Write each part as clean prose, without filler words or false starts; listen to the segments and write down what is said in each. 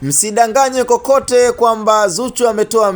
Msidanganywe kokote kwamba Zuchu ametoa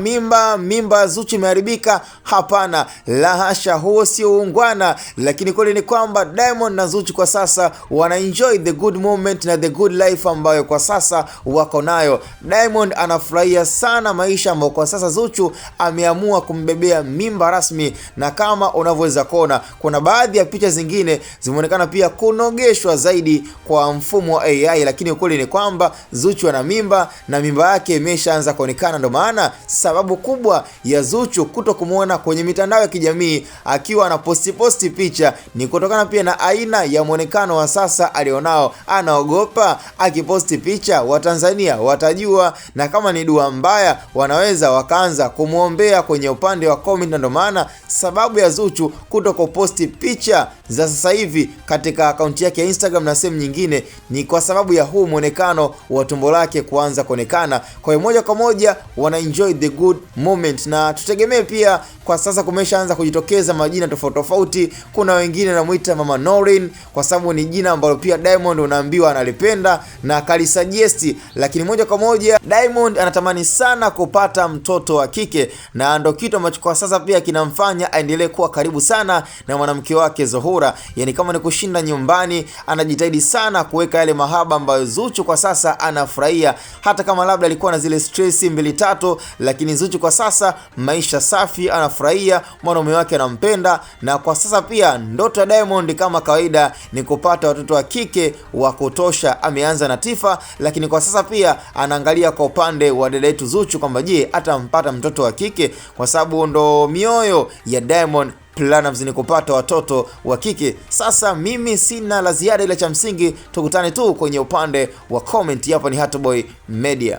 mimba Zuchu imeharibika. Hapana, la hasha, huo sio uungwana. Lakini kweli ni kwamba Diamond na Zuchu kwa sasa wana enjoy the good moment na the good life ambayo kwa sasa wako nayo. Diamond anafurahia sana maisha ambayo kwa sasa Zuchu ameamua kumbebea mimba rasmi, na kama unavyoweza kuona kuna baadhi ya picha zingine zimeonekana pia kunogeshwa zaidi kwa mfumo wa AI, lakini ukweli ni kwamba Zuchu ana mimba na mimba yake imeshaanza kuonekana. Ndio maana sababu kubwa ya Zuchu kutokumuona kwenye mitandao ya kijamii akiwa na posti picha ni kutokana pia na aina ya muonekano wa sasa alionao. Anaogopa akiposti picha Watanzania watajua, na kama ni dua mbaya wanaweza wakaanza kumuombea kwenye upande wa comment. Ndio maana sababu ya Zuchu kutokuposti picha za sasa hivi katika akaunti yake ya Instagram na sehemu nyingine ni kwa sababu ya huu muonekano wa tumbo lake kuanza kuonekana. Kwa hiyo moja kwa moja wana enjoy the good moment, na tutegemee pia kwa sasa kumeshaanza kujitokeza majina tofauti. Kuna wengine wanamuita Mama Norin kwa sababu ni jina ambalo pia Diamond unaambiwa analipenda na akalisugesti, lakini moja kwa moja Diamond anatamani sana kupata mtoto wa kike, na ndio kitu ambacho kwa sasa pia kinamfanya aendelee kuwa karibu sana na mwanamke wake Zuhura. Yani kama ni kushinda nyumbani, anajitahidi sana kuweka yale mahaba ambayo Zuchu kwa sasa anafurahia, hata kama labda alikuwa na zile stress 2-3, lakini Zuchu kwa sasa maisha safi, anafurahia, mwanaume wake anampenda. Na kwa sasa pia ndoto ya Diamond kama kawaida ni kupata watoto wa kike wa kutosha. Ameanza na Tifa, lakini kwa sasa pia anaangalia kwa upande wa dada yetu Zuchu kwamba je, atampata mtoto wa kike, kwa sababu ndo mioyo ya Diamond Platnumz ni kupata watoto wa kike. Sasa mimi sina la ziada, ila cha msingi tukutane tu kwenye upande wa comment. Hapa ni Hatboy Media.